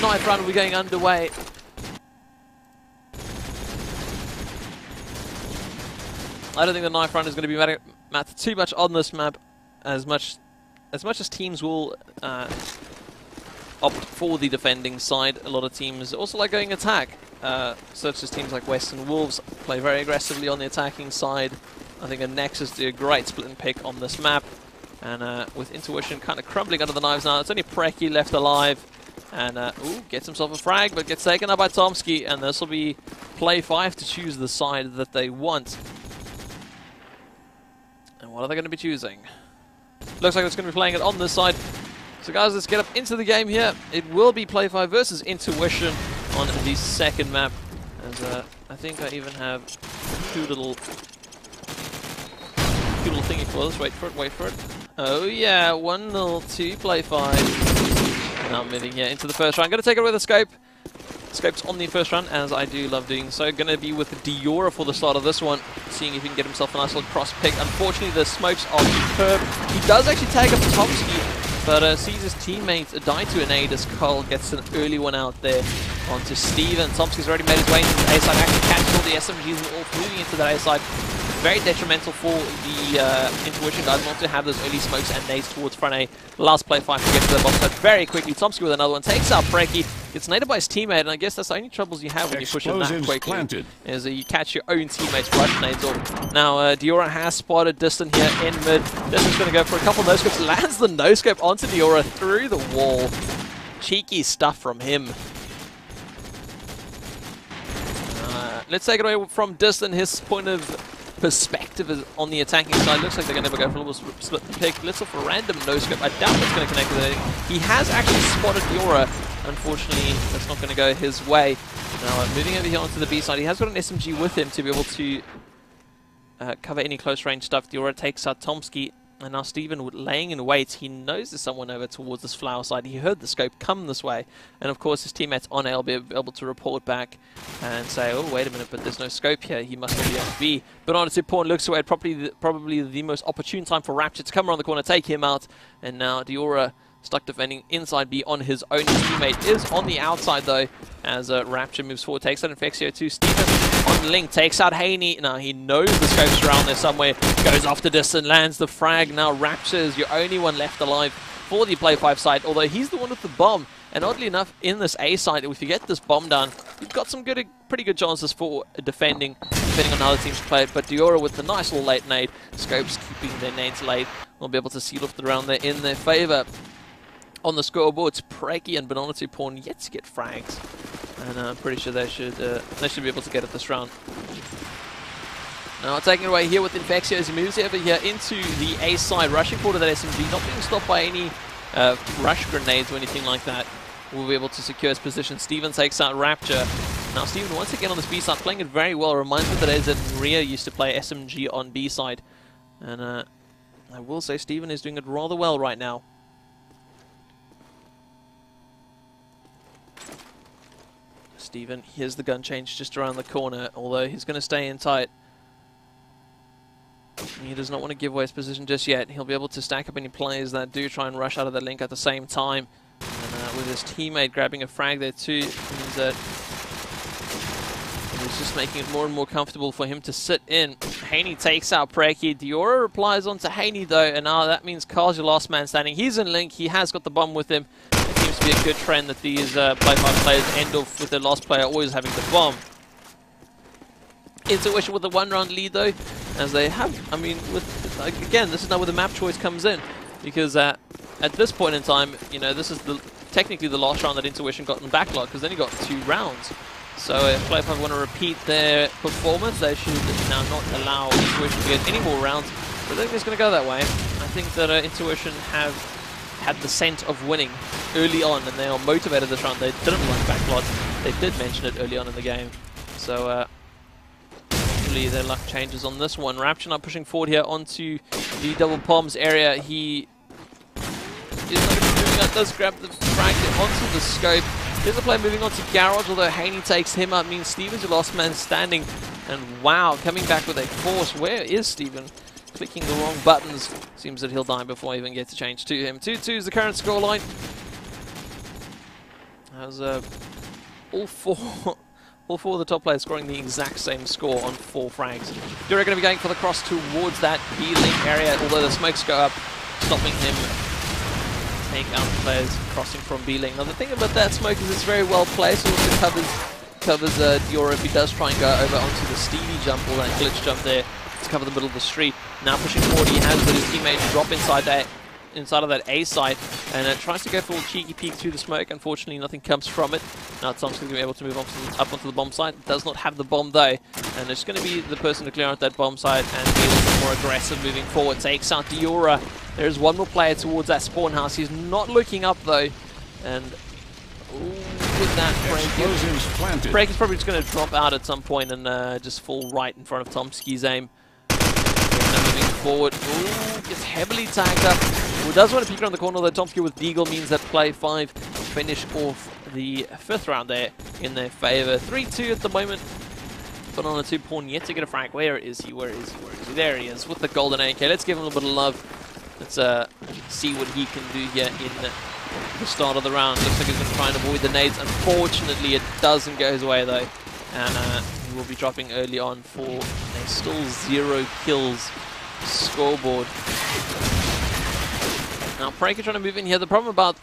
knife round will be going underway. I don't think the knife round is going to be matter too much on this map, as much as teams will opt for the defending side. A lot of teams also like going attack, such as teams like Western Wolves play very aggressively on the attacking side. I think a Nexus do a great split and pick on this map, and with in2ition kind of crumbling under the knives now, it's only Preki left alive, and ooh, gets himself a frag, but gets taken up by Tomsky, and this will be play5 to choose the side that they want. And what are they going to be choosing? Looks like it's going to be playing it on this side. So guys, let's get up into the game here. It will be play5 versus in2ition on the second map. As I think I even have a cute little thingy for this. Wait for it. Oh yeah, 1-0 to play5. Now moving here into the first round. I'm going to take it with a scope. Scopes on the first run, as I do love doing so. Going to be with Diora for the start of this one, seeing if he can get himself a nice little cross pick. Unfortunately, the smokes are superb. He does actually tag up Tomsky, but sees his teammates die to a nade as Carl gets an early one out there onto Steven. Tomsky's already made his way into the A side, actually catches all the SMGs and all moving into that A side. Very detrimental for the in2ition guys not to have those early smokes and nades towards front A. Last play5 to get to the box side very quickly. Tomsky with another one, takes out Preki, gets naded by his teammate, and I guess that's the only troubles you have when you push it that quickly, is you catch your own teammates rush nades off. Now Diora has spotted Distant here in mid. Distant's going to go for a couple no-scopes, lands the no-scope onto Diora through the wall. Cheeky stuff from him. Let's take it away from Distant. His point of perspective is on the attacking side. Looks like they're going to go for a little split and pick. Let's look for a random no-scope. I doubt that's going to connect with anything. He has actually spotted Diora. Unfortunately, that's not going to go his way. Now, moving over here onto the B side, he has got an SMG with him to be able to cover any close range stuff. Diora takes out Tomsky, and now Steven laying in wait. He knows there's someone over towards this flower side. He heard the scope come this way, and of course his teammates on A will be able to report back and say, oh, wait a minute, but there's no scope here. He must be on B. But on to Pawn looks away at probably the most opportune time for Rapture to come around the corner, take him out, and now Diora stuck defending inside B on his own. His teammate is on the outside though, as Rapture moves forward, takes out Infexio to Steven on Link, takes out Haney. Now he knows the scope's around there somewhere, goes off the distance, lands the frag. Now Rapture is your only one left alive for the play5 side, although he's the one with the bomb. And oddly enough, in this A side, if you get this bomb down, you've got some pretty good chances for defending, depending on how the teams play it. But Diora with the nice little late nade, Scopes keeping their nades late, will be able to seal off the round there in their favor. On the scoreboard, it's Preki and Banana 2 Pawn yet to get frags, and I'm pretty sure they should be able to get it this round. Now taking it away here with Infexio as he moves over here into the A side, rushing forward to that SMG, not being stopped by any rush grenades or anything like that. Will be able to secure his position. Steven takes out Rapture. Now Steven once again on this B side, playing it very well. Reminds me that AZ and Ria used to play SMG on B side, and I will say Steven is doing it rather well right now. Steven, here's the gun change just around the corner, although he's going to stay in tight. He does not want to give away his position just yet. He'll be able to stack up any players that do try and rush out of the link at the same time. And with his teammate grabbing a frag there too, means that he's just making it more and more comfortable for him to sit in. Haney takes out Preki. Diora replies onto Haney though, and now that means Carl's your last man standing. He's in link, he has got the bomb with him. It seems to be a good trend that these play5 players end off with their last player always having the bomb. in2ition with the 1-round lead though, as they have, I mean, again, this is now where the map choice comes in, because at this point in time, you know, this is technically the last round that in2ition got in backlog, because then he got 2 rounds. So if play5 want to repeat their performance, they should now not allow in2ition to get any more rounds. But I think it's going to go that way. I think that in2ition have had the scent of winning early on, and they are motivated this round. They didn't like backlog. They did mention it early on in the game. So hopefully their luck changes on this one. Rapture now pushing forward here onto the double palms area. He is not going to be moving out, does grab the frag onto the scope. Here's the play moving on to Garage, although Haney takes him out, means Steven's your last man standing. And wow, coming back with a force. Where is Steven? Clicking the wrong buttons. Seems that he'll die before I even get to change to him. 2-2 is the current scoreline. Has all four of the top players scoring the exact same score on 4 frags. You're going to be going for the cross towards that B-link area, although the smokes go up, stopping him take out the players crossing from B-link. Now the thing about that smoke is it's very well placed. It also covers Diora if he does try and go over onto the Stevie jump or that glitch jump there to cover the middle of the street. Now pushing forward, he has his teammates drop inside of that A site and tries to go for a cheeky peek through the smoke. Unfortunately, nothing comes from it. Now Tom's going to be able to move on up onto the bomb site. Does not have the bomb though, and it's going to be the person to clear out that bomb site and be a little bit more aggressive moving forward. Takes out Diora. There's one more player towards that spawn house. He's not looking up though, and with that, Frank is probably just going to drop out at some point and just fall right in front of Tomsky's aim. Moving forward, gets heavily tagged up. Who does want to peek around the corner, though Tomsky with Deagle means that play5 finish off the 5th round there in their favor. 3-2 at the moment. But on a 2-pawn yet to get a frag. Where is he? Where is he? Where is he? There he is with the golden AK. Let's give him a little bit of love. Let's see what he can do here in the start of the round. Looks like he's going to try and avoid the nades. Unfortunately, it doesn't go his way though. And he will be dropping early on for a still 0 kills scoreboard. Now, Pranky trying to move in here. The problem about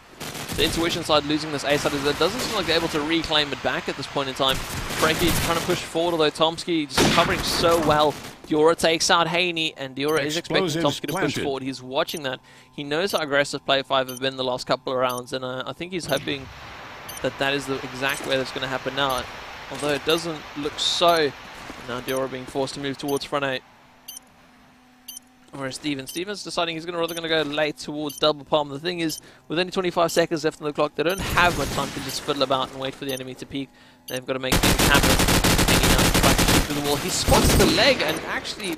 the in2ition side losing this A side is that it doesn't seem like they're able to reclaim it back at this point in time. Pranky trying to push forward, although Tomsky just covering so well. Diora takes out Haney, and Diora is expecting Tomsky to push forward. He's watching that. He knows how aggressive play5 have been the last couple of rounds, and I think he's hoping that that is the exact way that's going to happen now. Although it doesn't look so. Now Diora being forced to move towards front 8. Whereas Steven's deciding he's rather going to go late towards double palm. The thing is, with only 25 seconds left on the clock, they don't have much time to just fiddle about and wait for the enemy to peek. They've got to make things happen. Hanging out, trying to shoot through the wall. He spots the leg and actually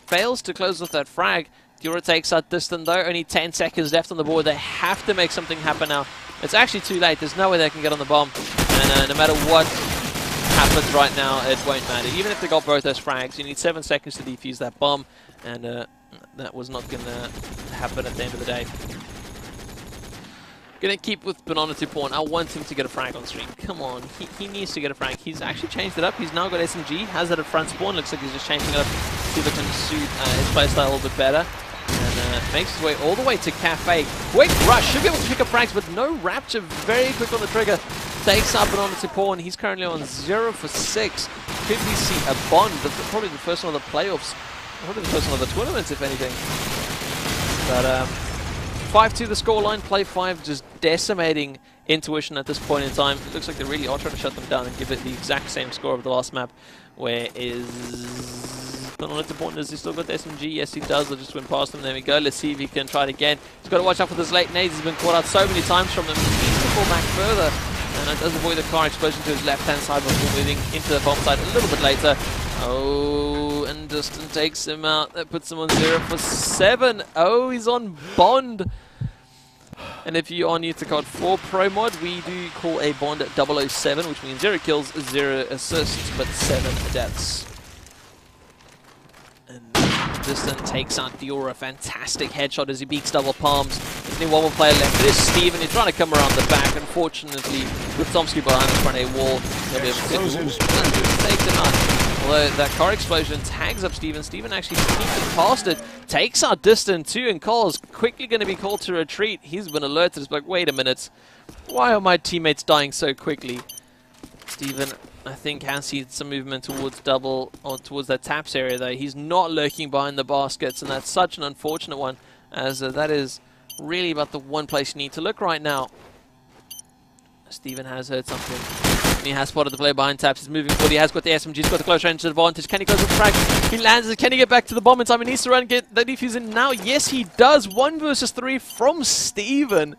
fails to close off that frag. Diora takes out Distant though. Only 10 seconds left on the board. They have to make something happen now. It's actually too late. There's no way they can get on the bomb. And no matter what happens right now, it won't matter. Even if they got both those frags, you need 7 seconds to defuse that bomb. And that was not going to happen at the end of the day. Going to keep with Banana 2-pawn. I want him to get a frag on stream. Come on. He needs to get a frag. He's actually changed it up. He's now got SMG. Has it at front spawn. Looks like he's just changing it up to see if it can suit his playstyle a little bit better. And makes his way all the way to Cafe. Quick rush. Should be able to pick up frags, but no rapture. Very quick on the trigger. Takes out Banana 2-pawn. He's currently on 0 for 6. Could we see a bond? Probably the first one of the playoffs. Probably the first one of the tournaments, if anything. But 5-2 the scoreline. play5 just decimating in2ition at this point in time. It looks like they really are trying to shut them down and give it the exact same score of the last map. Where is Banana 2-pawn? Does he still got the SMG? Yes, he does. I'll just win past him. There we go. Let's see if he can try it again. He's got to watch out for this late nades. He's been caught out so many times from them. He needs to fall back further. And it does avoid the car explosion to his left-hand side before moving into the bomb site a little bit later. Oh, and Distant takes him out. That puts him on 0 for 7. Oh, he's on Bond. And if you are new to COD 4 Pro Mod, we do call a Bond 007, which means 0 kills, 0 assists, but 7 deaths. And Distant takes out Diora. Fantastic headshot as he beats double palms. There's only one more player left. It is Steven. He's trying to come around the back. Unfortunately, with Tomsky behind the front A wall, he'll be able to take him out. Although that car explosion tags up Steven. Steven actually sneaking past it. Takes out Distant too, and Cole's quickly going to be called to retreat. He's been alerted. It's like, wait a minute. Why are my teammates dying so quickly? Steven, I think, has seen some movement towards double, or towards that taps area though. He's not lurking behind the baskets, and that's such an unfortunate one, as that is really about the one place you need to look right now. Steven has heard something. He has spotted the player behind taps. He's moving forward. He has got the SMG. He's got the close range advantage. Can he close the frag? He lands it. Can he get back to the bomb in time? He needs to run and get the defuse in now. Yes, he does. 1 versus 3 from Steven.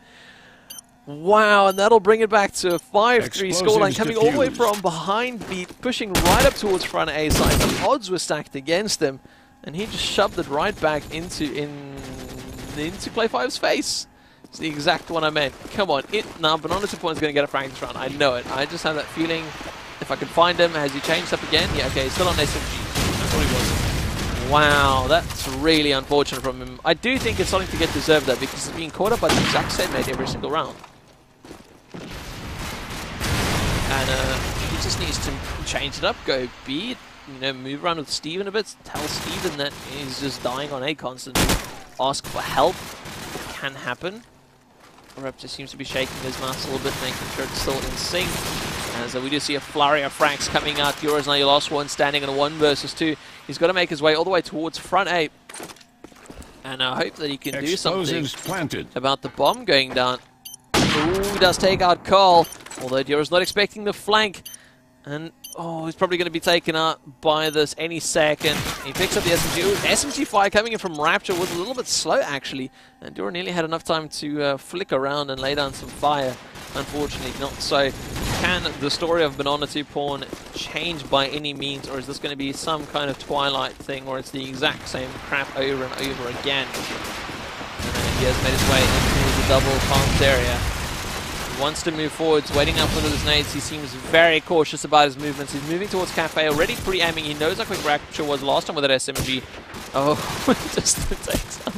Wow, and that'll bring it back to a 5-3 scoreline, coming all the way from behind B, pushing right up towards front A side. The odds were stacked against him, and he just shoved it right back into play5's face. It's the exact one I meant. Come on, now Banana 2-pawn is going to get a frag this round. I know it. I just have that feeling. If I can find him, has he changed up again? Yeah, okay, he's still on SMG. That's what he was. Wow, that's really unfortunate from him. I do think it's starting to get deserved though, because he's being caught up by the exact same nade every single round. And he just needs to change it up, go B, you know, move around with Steven a bit, tell Steven that he's just dying on A constantly, ask for help. It can happen. Raptor seems to be shaking his mouse a little bit, making sure it's still in sync. As we do see a flurry of frags coming out. Diora's now your last one, standing in a 1 versus 2. He's got to make his way all the way towards front A. And I hope that he can do something about the bomb going down. Ooh, he does take out Carl, although Diora's not expecting the flank. And, oh, he's probably going to be taken out by this any second. He picks up the SMG. Ooh, SMG fire coming in from Rapture was a little bit slow, actually. And Diora nearly had enough time to flick around and lay down some fire. Unfortunately, not so. Can the story of Banana 2 Pawn change by any means, or is this going to be some kind of Twilight thing, or it's the exact same crap over and over again? And he has made his way into the double comms area. He wants to move forwards, waiting up for those nades. He seems very cautious about his movements. He's moving towards Cafe, already pre-aiming. He knows how quick Rapture was last time with that SMG. Oh, just takes out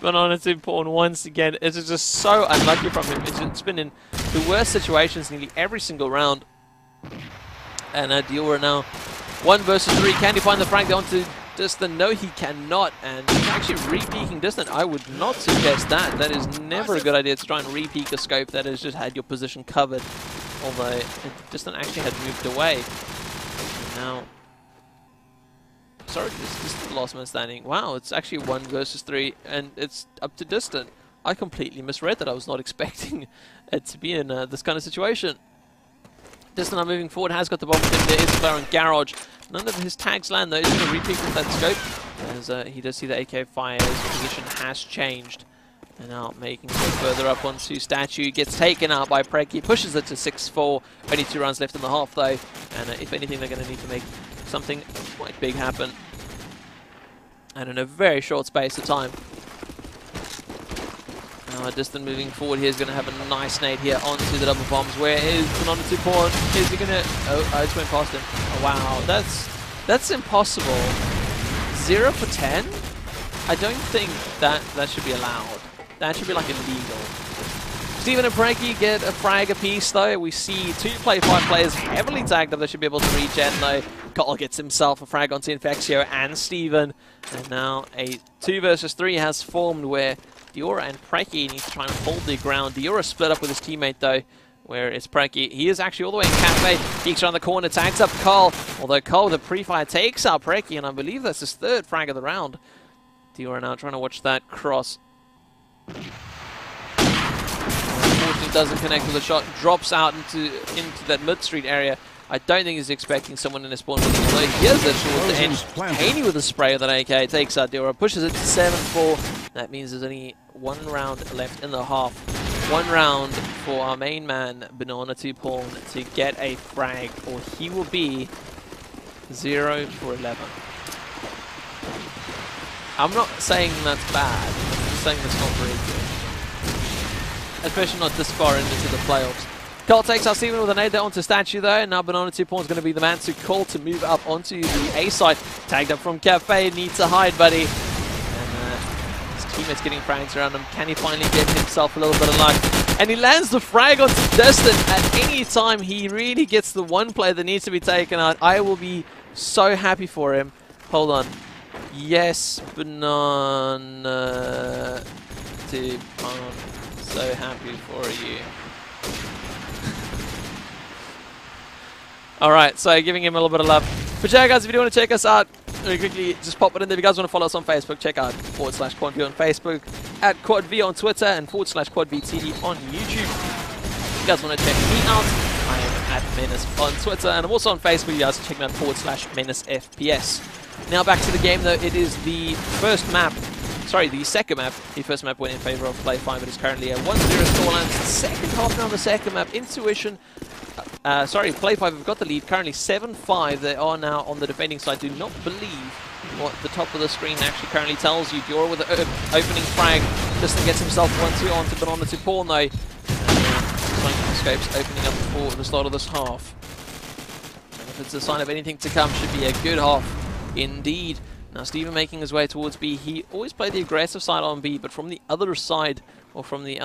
Banana 2 Pawn once again. It's just so unlucky from him. It's been in the worst situations nearly every single round. And Diora now 1 versus 3. Can he find the frag onto Distant? No, he cannot. And he's actually re-peeking Distant. I would not suggest that. That is never a good idea to try and re-peek a scope that has just had your position covered. Although Distant actually had moved away. Now, sorry, this is the last man standing. Wow, it's actually 1 versus 3, and it's up to Distant. I completely misread that. I was not expecting it to be in this kind of situation. Distant now moving forward, has got the bomb with him. There is Flare on Garage. None of his tags land though. He's going to repeat with that scope. As he does see the AK fire, his position has changed. And now making it further up onto Statue. Gets taken out by Preki. Pushes it to 6-4. Only 2 rounds left in the half though. And if anything, they're going to need to make something quite big happen. And in a very short space of time. Distant moving forward here is going to have a nice nade here onto the double bombs. Where is Banana 2 Pawn? Is he going to... Oh, I just went past him. Oh, wow, that's impossible. 0 for 10? I don't think that should be allowed. That should be like illegal. Steven and Preki get a frag apiece though. We see 2 play5 players heavily tagged up. They should be able to regen though. Carl gets himself a frag onto Infexio and Steven. And now a 2 versus 3 has formed where Diora and Preki need to try and hold their ground. Diora split up with his teammate though, where it's Preki. He is actually all the way in Cafe. Peeks around the corner, tags up Carl. Although Carl with a pre-fire takes out Preki, and I believe that's his 3rd frag of the round. Diora now trying to watch that cross. Unfortunately doesn't connect with a shot. Drops out into that mid-street area. I don't think he's expecting someone in his spawn. Although he has it towards the end. Haney with a spray of that AK takes out Diora. Pushes it to 7-4. That means there's only 1 round left in the half. 1 round for our main man, Banana 2 Pawn, to get a frag, or he will be 0 for 11. I'm not saying that's bad. I'm just saying that's not very good. Especially not this far into the playoffs. Carl takes out Steven with a nade there onto Statue though, and now Banana 2 Pawn is going to be the man to call to move up onto the A side. Tagged up from Cafe, needs to hide, buddy. His teammates getting frags around him. Can he finally get himself a little bit of luck? And he lands the frag onto Distant. At any time he really gets the one player that needs to be taken out, I will be so happy for him. Hold on. Yes, Banana 2 Pawn. So happy for you. Alright, so giving him a little bit of love. But yeah, guys, if you do want to check us out, very quickly, just pop it in there. If you guys want to follow us on Facebook, check out /QuadV on Facebook, @QuadV on Twitter, and /QuadVTD on YouTube. If you guys want to check me out, I am @Menace on Twitter, and I'm also on Facebook. You guys can check me out /MenaceFPS. Now back to the game, though. It is the first map. Sorry, the second map. The first map went in favor of play5, but it's currently a 1-0 scoreline. Second half now on the second map. in2ition. Sorry, play5 have got the lead. Currently 7-5. They are now on the defending side. Do not believe what the top of the screen actually currently tells you. Diora with the opening frag. Distant gets himself 1-2 onto Banana 2 Pawn though. Scopes opening up for the start of this half. And if it's a sign of anything to come, should be a good half indeed. Now Steven making his way towards B. He always played the aggressive side on B, but from the other side, or from the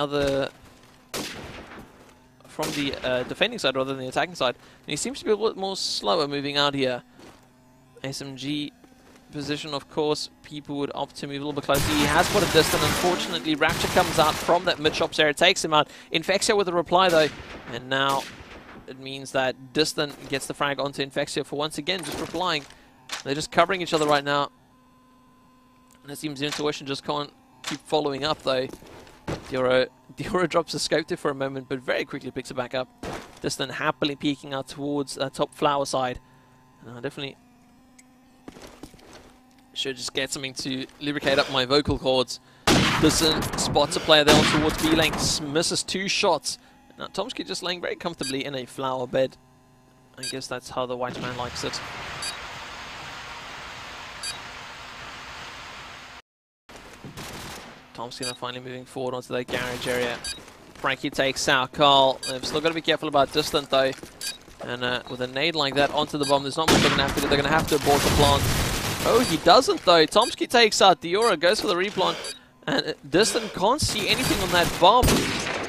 from the defending side rather than the attacking side. And he seems to be a little bit more slower moving out here. SMG position, of course, people would opt to move a little bit closer. He has put a distance. Unfortunately, Rapture comes out from that mid-shops area, takes him out. Infexio with a reply, though. And now it means that Distant gets the frag onto Infexio for once again just replying. They're just covering each other right now. And it seems in2ition just can't keep following up, though. Diora drops the scope there for a moment, but very quickly picks it back up. Distant happily peeking out towards that top flower side. Definitely should just get something to lubricate up my vocal cords. Distant spots a player there on towards B lane, misses 2 shots. Now Tomsky just laying very comfortably in a flower bed. I guess that's how the white man likes it. Tomsky now finally moving forward onto that garage area. Frankie takes out Carl. They've still got to be careful about Distant though. And with a nade like that onto the bomb, there's not much they're going to have to do. They're going to have to abort the plant. Oh, he doesn't though. Tomsky takes out Diora, goes for the replant. And Distant can't see anything on that bomb.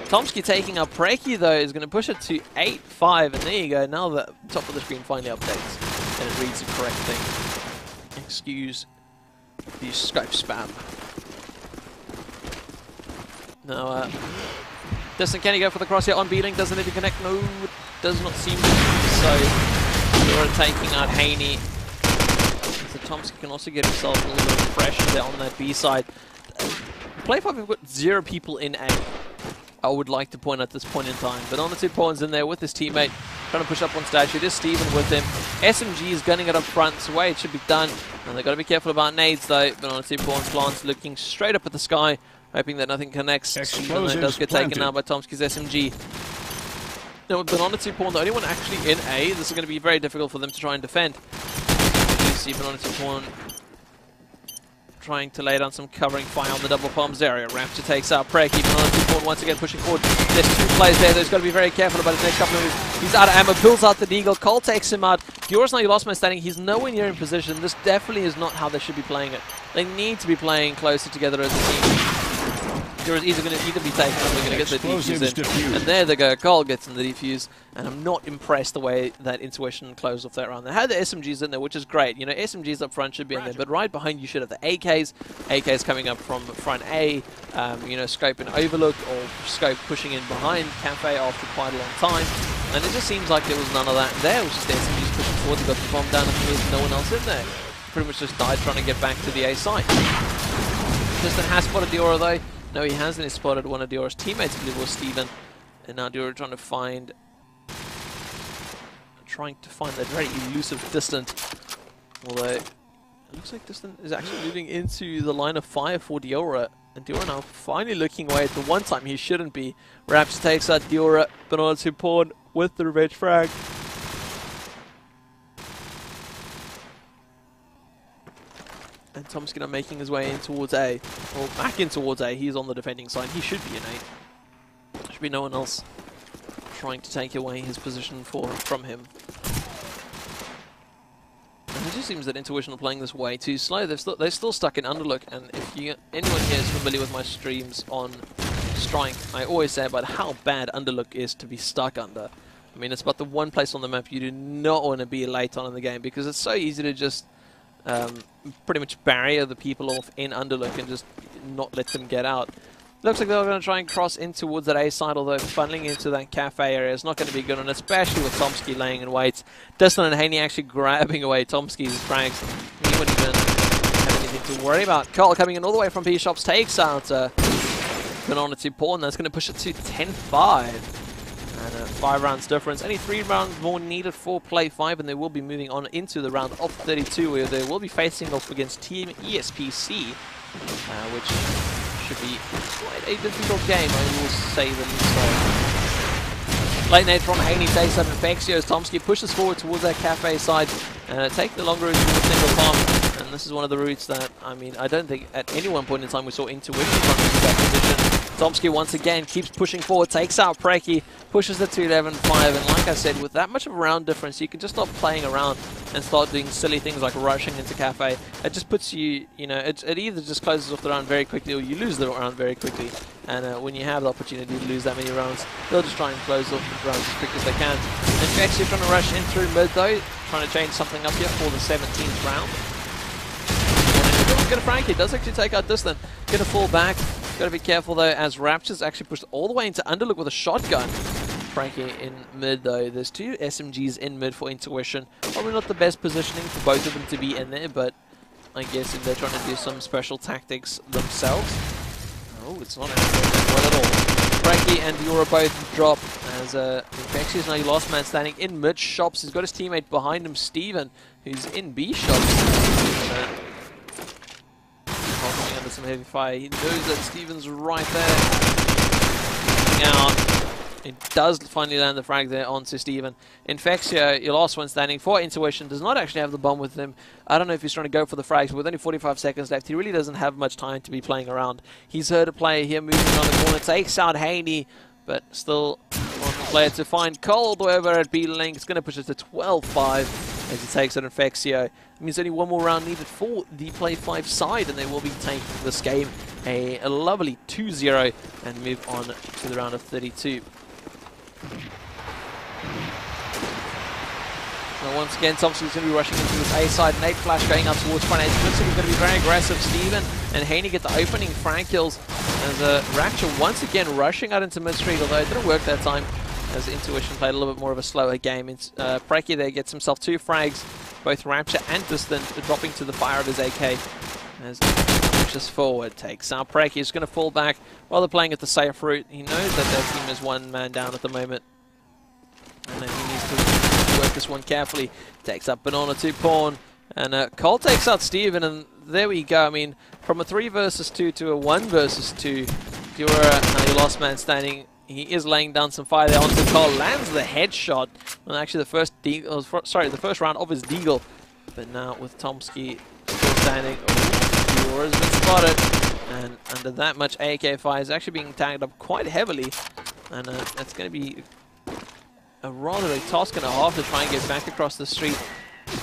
Tomsky taking out Preki though is going to push it to 8-5. And there you go. Now the top of the screen finally updates. And it reads the correct thing. Excuse the Skype spam. Now, Distant, can he go for the cross here on B-Link? Doesn't even connect? No, it does not seem to be so. Diora taking out Haney. So Tomsky can also get himself a little bit of pressure there on that B side. play5 have got 0 people in A. I would like to point at this point in time. But in2ition's in there with his teammate, trying to push up on statue. It is Steven with him. SMG is gunning it up front. It's the way it should be done. And they've got to be careful about nades though. But in2ition's plants looking straight up at the sky, hoping that nothing connects. Even though it does get taken out by Tomsky's SMG. No, but in2ition, the only one actually in A, this is going to be very difficult for them to try and defend. You see in2ition trying to lay down some covering fire on the double bombs area. Rapture takes out Preki. in2ition once again pushing forward. There's 2 players there. He's got to be very careful about his next couple of moves. He's out of ammo, pulls out the deagle. Cole takes him out. Diora's now your last man standing. He's nowhere near in position. This definitely is not how they should be playing it. They need to be playing closer together as a team. Diora's either going to be taken or they're going to get the defuse in. And there they go. Cole gets in the defuse. And I'm not impressed the way that in2ition closed off that round. They had the SMGs in there, which is great. You know, SMGs up front should be in there. But right behind you should have the AKs. AKs coming up from front A. You know, Scope and Overlook, or Scope pushing in behind Cafe after quite a long time. And it just seems like there was none of that there. It was just the SMGs pushing forward. They got the bomb down and there's no one else in there. Pretty much just died trying to get back to the A site. Distant has spotted Diora though. No, he hasn't. He spotted one of Diora's teammates, I believe it was Steven. And now Diora trying to find that very elusive Distant. Although, it looks like Distant is actually moving into the line of fire for Diora. And Diora now finally looking away at the one time he shouldn't be. Raps takes out Diora, but in2ition with the revenge frag. And Tomsky now making his way in towards A. Or back in towards A. He's on the defending side. He should be in A. There should be no one else trying to take away his position from him. And it just seems that in2ition are playing this way too slow. They're still stuck in Underlook. And if anyone here is familiar with my streams on Strike, I always say about how bad Underlook is to be stuck under. I mean, it's about the one place on the map you do not want to be late on in the game, because it's so easy to just pretty much barrier the people off in Underlook and just not let them get out. Looks like they're going to try and cross in towards that A side, although funneling into that cafe area is not going to be good, and especially with Tomsky laying in wait. Distant and Haney actually grabbing away Tomsky's frags. He wouldn't even have anything to worry about. Carl coming in all the way from B-Shops takes out in2ition. That's going to push it to 10-5. And 5 rounds difference. Only 3 rounds more needed for play5, and they will be moving on into the round of 32, where they will be facing off against Team ESPC, which should be quite a difficult game, I will say the least. Late nade from Haney takes up Infexio as Tomsky pushes forward towards that cafe side, and take the longer route to the single palm. And this is one of the routes that, I mean, I don't think at any one point in time we saw in2ition trying to that position. Tomsky once again keeps pushing forward, takes out Preki, pushes the 2-11-5, and like I said, with that much of a round difference, you can just stop playing around and start doing silly things like rushing into Cafe. It just puts you, you know, it either just closes off the round very quickly or you lose the round very quickly. And when you have the opportunity to lose that many rounds, they'll just try and close off the rounds as quick as they can. In fact, you're trying to rush in through mid though, trying to change something up here for the 17th round. Going to Frankie, does actually take out Distant. Going to fall back. Got to be careful though, as Rapture's actually pushed all the way into Underlook with a shotgun. Frankie in mid though. There's two SMGs in mid for Intuition. Probably not the best positioning for both of them to be in there, but I guess if they're trying to do some special tactics themselves. Oh, it's not well at all. Frankie and Yura both drop as Infectious now your last man standing in mid shops. He's got his teammate behind him, Steven, who's in B shops. Under some heavy fire. He knows that Steven's right there. Out. It does finally land the frag there onto Steven. Infexio, your last one standing for Intuition, does not actually have the bomb with him. I don't know if he's trying to go for the frags, but with only 45 seconds left, he really doesn't have much time to be playing around. He's heard a player here moving around the corner, takes out Haney, but still one player to find. Cold over at B-Link. It's going to push it to 12-5. As he takes out Infexio. It means only one more round needed for the Play 5 side, and they will be taking this game a lovely 2-0 and move on to the round of 32. Now once again, Thompson's going to be rushing into this A side. Nate Flash going up towards front edge. Looks like he's going to be very aggressive. Steven and Haney get the opening frag kills. As Rapture once again rushing out into mid street, although it didn't work that time, as Intuition played a little bit more of a slower game. Preki there gets himself 2 frags, both Rapture and Distant, dropping to the fire of his AK. As he pushes forward, takes out Preki. He's going to fall back while they're playing at the safe route. He knows that their team is one man down at the moment, and then he needs to work this one carefully. Takes up Banana to Pawn, and Cole takes out Steven, and there we go. I mean, from a 3 versus 2 to a 1 versus 2, Dura, now your last man standing. He is laying down some fire there onto Cole, lands the headshot, and actually the first round of his deagle. But now with Tomsky still standing, Dura has been spotted, and under that much AK fire is actually being tagged up quite heavily, and it's going to be a rather a task and a half to try and get back across the street.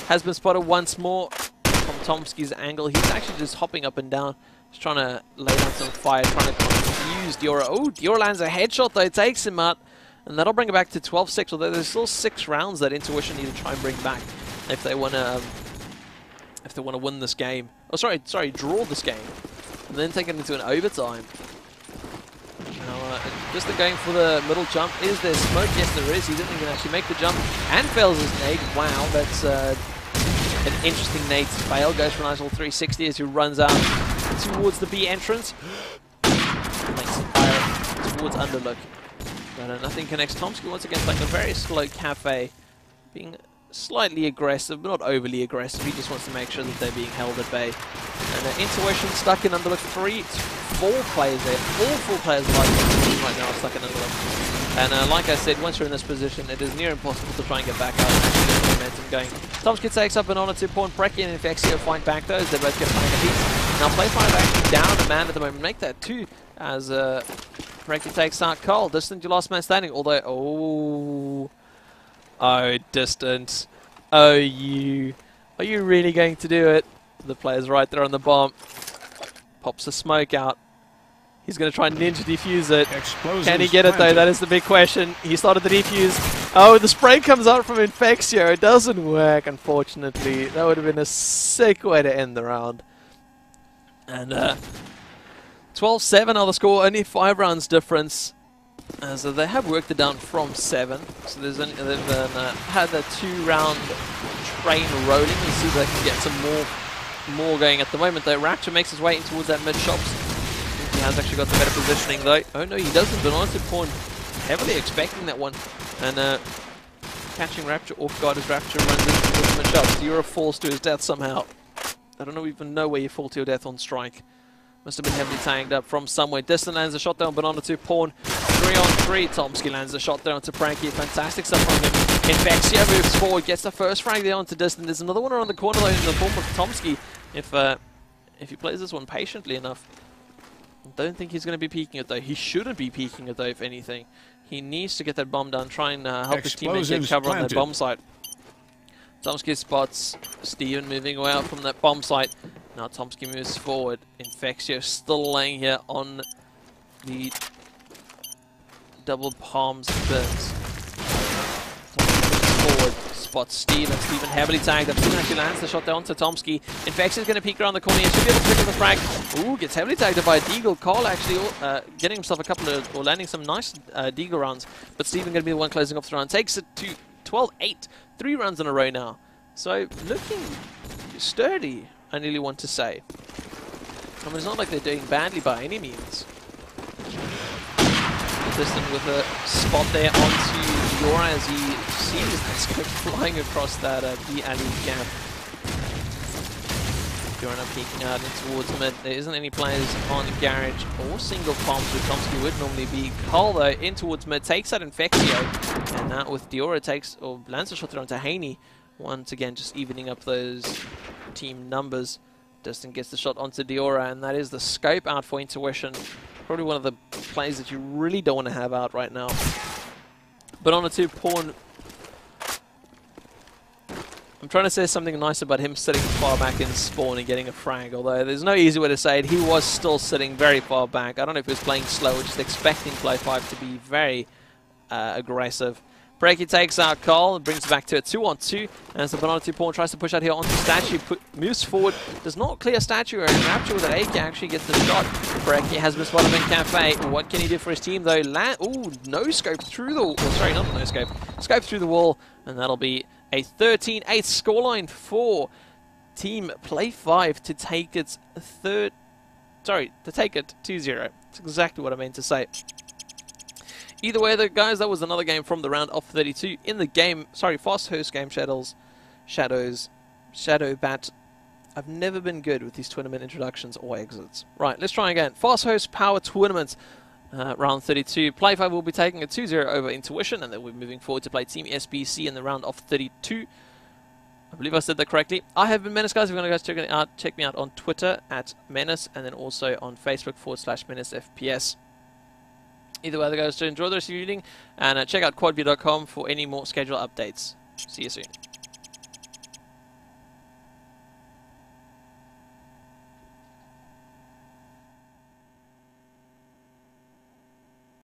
Has been spotted once more from Tomsky's angle. He's actually just hopping up and down. Just trying to lay down some fire, trying to confuse Diora. Oh, Diora lands a headshot though, takes him out. And that'll bring it back to 12-6, although there's still 6 rounds that Intuition need to try and bring back if they want to win this game. Oh, sorry, draw this game. And then take it into an overtime. Now, just going for the middle jump. Is there smoke? Yes, there is. He didn't even actually make the jump and fails his nade. Wow, that's an interesting nade to fail. Goes for a nice little 360 as he runs out towards the B entrance. Makes some fire towards Underlook. But nothing connects. Tomsky once again playing a very slow Cafe. Being slightly aggressive, but not overly aggressive. He just wants to make sure that they're being held at bay. And Intuition stuck in Underlook. 4 players there. All 4 players right now are stuck in Underlook. And like I said, once you're in this position, it is near impossible to try and get back out and actually get the momentum going. Tomsky takes up Banana 2 Pawn. Preki and Infexio find back those. They both get playing a heat. Now play5 actually down a man at the moment. Make that 2 as Preki takes out Cole. Distant, your last man standing. Although, oh, Distant. Oh, you. Are you really going to do it? The player's right there on the bomb. Pops the smoke out. He's going to try and ninja defuse it. Can he get it though? That is the big question. He started the defuse. Oh, the spray comes out from Infexio. It doesn't work, unfortunately. That would have been a sick way to end the round. And 12-7 are the score. Only 5 rounds difference. So they have worked it down from 7. So they've had a 2-round train rolling. We'll see if they can get some more going at the moment though. Rapture makes his way in towards that mid shops. He has actually got the better positioning though. Oh no, he doesn't. Banana Pawn heavily expecting that one. And catching Rapture off guard as Rapture runs into the mid shops. Yura falls to his death somehow. I don't even know where you fall to your death on strike. Must have been heavily tagged up from somewhere. Distant lands a shot down, Banana 2 Pawn. 3-on-3. Tomsky lands a shot there onto Pranky. Fantastic stuff from him. Infexio moves forward, gets the first frag there onto Distant. There's another one around the corner though in the form of Tomsky. If he plays this one patiently enough. Don't think he's going to be peeking it though. He shouldn't be peeking it though, if anything. He needs to get that bomb down, try and help his teammate get cover on that bomb site. Tomsky spots Steven moving away out from that bomb site. Now Tomsky moves forward. Infexio still laying here on the double palms bins. Forward, spots Steven. Steven heavily tagged up. Steven actually lands the shot there onto Tomsky. Infexio is going to peek around the corner. He should be able to pick up the frag. Ooh, gets heavily tagged up by a Deagle. Carl actually getting himself a couple of, or landing some nice Deagle rounds. But Steven going to be the one closing off the round. Takes it to 12-8. 3 rounds in a row now. So, looking sturdy, I nearly want to say. I mean, it's not like they're doing badly by any means. Distant with a spot there onto Yora as he sees that scope flying across that B alley gap. Yora now peeking out and towards mid. There isn't any players on garage or single palms where Tomsky would normally be. Carl though in towards mid takes out Infexio, and now with Diora takes or lands a shot through onto Haney. Once again, just evening up those team numbers. Distant gets the shot onto Diora, and that is the scope out for in2ition. Probably one of the plays that you really don't want to have out right now. But on a 2-pawn, I'm trying to say something nice about him sitting far back in spawn and getting a frag, although there's no easy way to say it. He was still sitting very far back. I don't know if he was playing slow or just expecting play5 to be very aggressive. Breaky takes out Carl and brings it back to a 2-on-2. And as the banana 2-pawn tries to push out here onto Statue, moves forward, does not clear Statue, and Rapture with an AK actually gets the shot. Breaky has been spotted in Cafe. What can he do for his team though? Ooh, no scope through the wall. Sorry, not no scope. Scope through the wall, and that'll be a 13-8 scoreline for Team play5 to take its to take it 2-0. That's exactly what I meant to say. Either way though, guys, that was another game from the round of 32. In the game, FastHosts game Shadow Bat. I've never been good with these tournament introductions or exits. Right, let's try again. FastHosts Power Tournament, round 32. play5 will be taking a 2-0 over in2ition, and then we're moving forward to play Team SBC in the round of 32. I believe I said that correctly. I have been Menace, guys. If you want to guys check me out on Twitter at Menace, and then also on Facebook /MenaceFPS. Either way, guys, to enjoy the rest of your evening, and check out quadview.com for any more schedule updates. See you soon.